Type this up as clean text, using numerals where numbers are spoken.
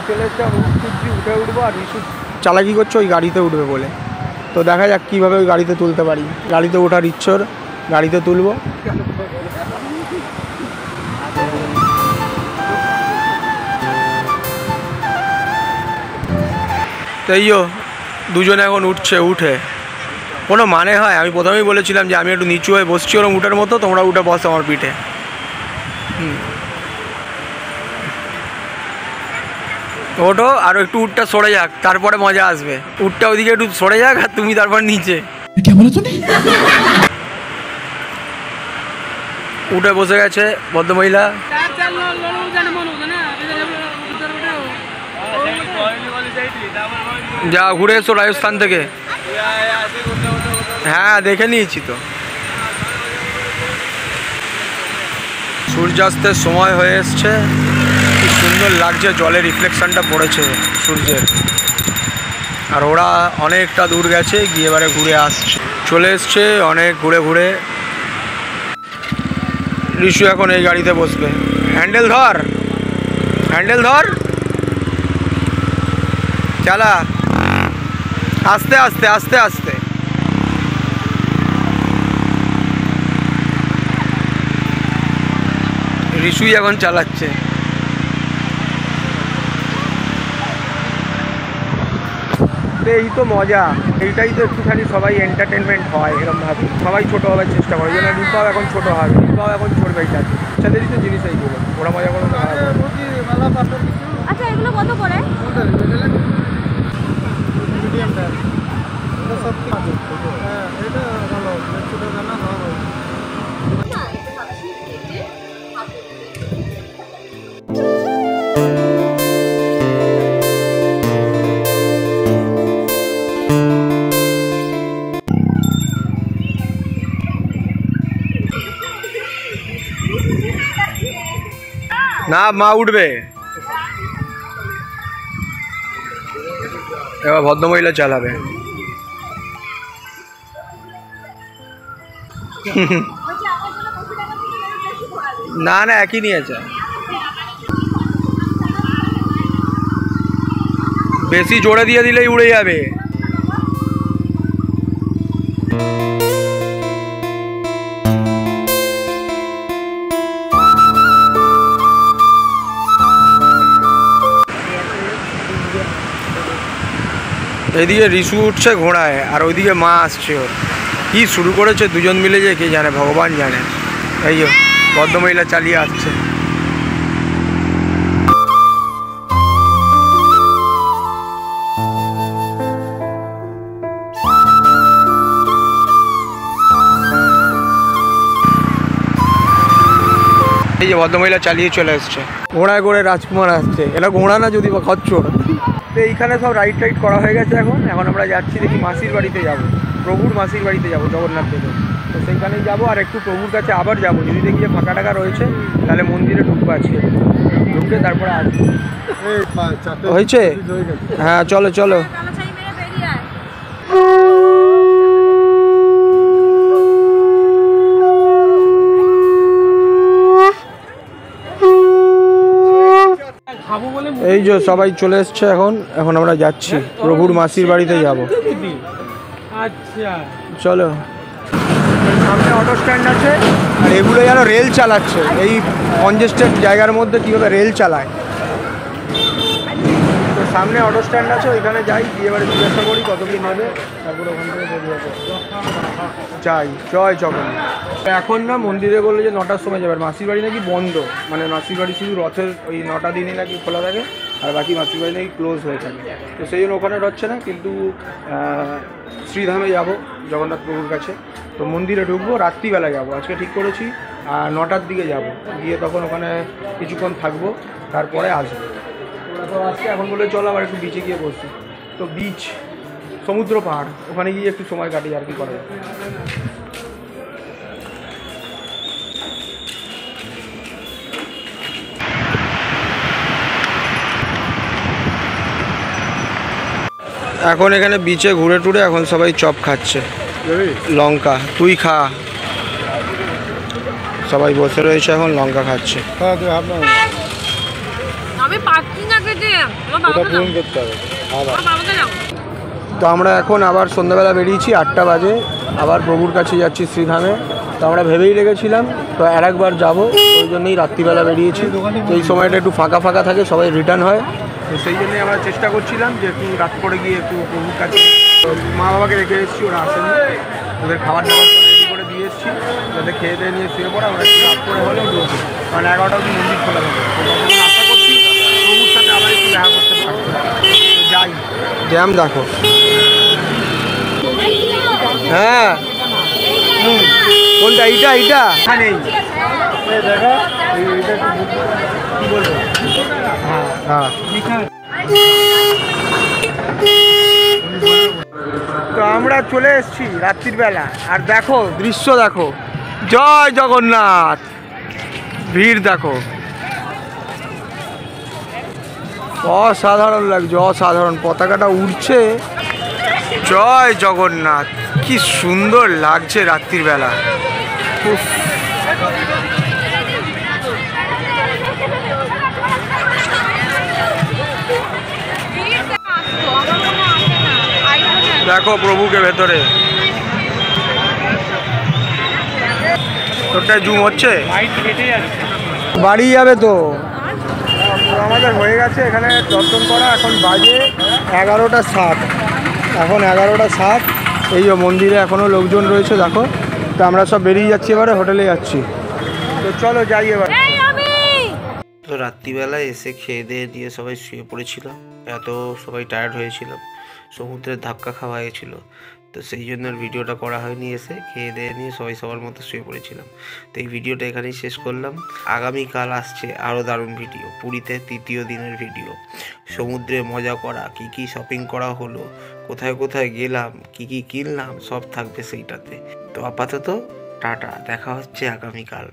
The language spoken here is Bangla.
চলে এসছে, উঠে উঠবো আর রিসু চালাকি করছে ওই গাড়িতে উঠবে বলে। তো দেখা যাক কীভাবে ওই গাড়িতে তুলতে পারি। গাড়িতে ওঠার ইচ্ছর, গাড়িতে তুলবো। তাইও দুজনে এখন উঠছে। উঠে কোনো মানে হয়? আমি প্রথমেই বলেছিলাম যে আমি একটু নিচু হয়ে বসছি ওরম উঠার মতো, তোমরা উঠে বসো আমার পিঠে। ওঠো, আর একটু উঠটা সরে যাক, তারপরে মজা আসবে। উঠটা ওইদিকে একটু সরে যাক আর তুমি তারপর নিচে উঠে বসে গেছে ভদ্রমহিলা। যা ঘুরে এসো রাজস্থান থেকে। হ্যাঁ দেখে নিয়েছি তো। সূর্যাস্তের সময় হয়ে এসছে, কি সুন্দর লাগছে, জলের রিফ্লেকশনটা পড়েছে সূর্যের। আর ওরা অনেকটা দূর গেছে, গিয়ে এবারে ঘুরে আসছে, চলে এসছে অনেক ঘুরে ঘুরে। রিশু এখন এই গাড়িতে বসবে। হ্যান্ডেল ধর, হ্যান্ডেল ধর, চালা আস্তে আস্তে আস্তে আস্তে। রিশুই এখন চালাচ্ছে। এই তো মজা, এইটাই তো একটুখানি সবাই এন্টারটেনমেন্ট হয় এরকম ভাবে। সবাই ছোটো হওয়ার চেষ্টা করে, যেন রূপাও এখন ছোটো হবে, রূপাও এখন চড়বে এইটাতে। বাচ্চাদেরই তো জিনিস এইগুলো, ওরা মজা করে। আচ্ছা এগুলো কত করে? না মা উঠবে এবার, ভদ্রমহিলা চালাবে। না না একই নিয়েছে, বেশি জোরে দিয়ে দিলেই উড়ে যাবে। এইদিকে রিশু উঠছে ঘোড়ায়, আর ওইদিকে মা আসছে। ওর কি শুরু করেছে দুজন মিলে যে কে জানে, ভগবান জানে। এই যে ভদ্রমহিলা চালিয়ে আসছে। এই যে ভদ্রমহিলা চালিয়ে চলে এসছে, ঘোড়ায় করে রাজকুমার আসছে। এটা ঘোড়া না, যদি বা খচ্চর। তো এইখানে সব রাইড টাইড করা হয়ে গেছে। এখন আমরা যাচ্ছি দেখি মাসির বাড়িতে যাব, প্রভুর মাসির বাড়িতে যাব জগন্নাথ দেবের। তো সেইখানেই যাবো, আর একটু প্রভুর কাছে আবার যাব। যদি দেখি যে ফাঁকা টাকা রয়েছে তাহলে মন্দিরে ঢুকবো আজকে, ঢুকে তারপরে আসবো। হয়েছে? হ্যাঁ চলো চলো। এই যে সবাই চলে এসছে। এখন আমরা যাচ্ছি প্রভুর মাসির বাড়িতে যাব। আচ্ছা চলো। সামনে অটো স্ট্যান্ড আছে, আর এগুলো যেন রেল চালাচ্ছে। এই কনজেস্টেড জায়গার মধ্যে কীভাবে রেল চালায়। তো সামনে অটো স্ট্যান্ড আছে, ওইখানে যাই, গিয়ে এবারে জিজ্ঞাসা করি কত কি নেবে, তারপরে ওখান থেকে বেরিয়ে যাবো। যাই, জয় জগন্নাথ। এখন না মন্দিরে বললে যে 9টার সময় যাবে, আর মাসির বাড়ি নাকি বন্ধ। মানে মাসির বাড়ি শুধু রথের ওই 9টা দিনই নাকি খোলা থাকে, আর বাকি মাসির বাড়ি নাকি ক্লোজ হয়ে থাকে। তো সেই জন্য ওখানে হচ্ছে না, কিন্তু শ্রীধামে যাব জগন্নাথ প্রভুর কাছে। তো মন্দিরে ঢুকবো, রাত্রিবেলা যাব আজকে ঠিক করেছি। 9টার দিকে যাব, গিয়ে তখন ওখানে কিছুক্ষণ থাকবো, তারপরে আসবো। ওরা তো আসছে এখন, বলে চলো আবার একটু বিচে গিয়ে বসি। তো বিচ, সমুদ্র পাহাড়, ওখানে গিয়ে একটু সময় কাটিয়ে আর কি করা যাবে। এখন এখানে বিচে ঘুরে টুরে এখন সবাই চপ খাচ্ছে, লঙ্কা। তুই খা। সবাই বসে রয়েছে এখন, লঙ্কা খাচ্ছে। আমি পার্কিং আগে তো আমরা এখন আবার সন্ধ্যাবেলা বেরিয়েছি, 8টা বাজে, আবার প্রভুর কাছে যাচ্ছি শ্রীধামে। তো আমরা ভেবেই রেখেছিলাম তো আরেকবার যাবো, ওই জন্যই রাত্রিবেলা বেরিয়েছি। তো এই সময়টা একটু ফাঁকা ফাঁকা থাকে, সবাই রিটার্ন হয়, তো সেই জন্যই আমরা চেষ্টা করছিলাম যে একটু রাত করে গিয়ে একটু প্রভুর কাছে। মা বাবাকে রেখে এসেছি, ওরা আসেনি, ওদের খাবার দাবার রেডি করে দিয়ে এসেছি, যাতে খেয়ে দিয়ে নিয়ে শুয়ে পড়ে। আমরা একটু রাত করে হলেও ঢুকবো, কারণ 11টা অবধি মন্দির খোলা থাকে। আশা করছি প্রভুর সাথে আবার একটু দেখা করতে পারবো। যাই, জ্যাম দেখো। হ্যাঁ, কোনটা? এইটা এইটা নেই, দেখো এইটা কি বলবো। হ্যাঁ হ্যাঁ, তো আমরা চলে এসেছি রাত্রির বেলা, আর দেখো দৃশ্য দেখো, জয় জগন্নাথ, ভিড় দেখো, অসাধারণ লাগছে, অসাধারণ। পতাকাটা উড়ছে, জয় জগন্নাথ, কি সুন্দর লাগছে রাত্রির বেলা। দেখো প্রভুকে ভেতরে, তোরটা জুম হচ্ছে, বাড়ি যাবে তো। আমাদের হয়ে গেছে এখানে দর্শন করা, এখন বাজে 11টা 7, এখন 11টা 7। এই যে মন্দিরে এখনও লোকজন রয়েছে দেখো। তো আমরা সব বেরিয়ে যাচ্ছি, এবারে হোটেলে যাচ্ছি। তো চলো যাই এবার। তো রাত্রিবেলায় এসে খেয়ে দিয়ে দিয়ে সবাই শুয়ে পড়েছিলাম, এত সবাই টায়ার্ড হয়েছিলাম, সমুদ্রের ধাক্কা খাওয়া হয়েছিল, তো সেই জন্য ভিডিওটা করা হয়নি। এসে খেয়ে দিয়ে নিয়ে সবাই সবার মতো শুয়ে পড়েছিলাম। তো এই ভিডিওটা এখানেই শেষ করলাম। আগামীকাল আসছে আরও দারুণ ভিডিও, পুরীতে 3য় দিনের ভিডিও, সমুদ্রে মজা করা, কি কি শপিং করা হলো, কোথায় কোথায় গেলাম, কি কি কিনলাম, সব থাকবে সেইটাতে। তো আপাতত টাটা, দেখা হচ্ছে আগামীকাল।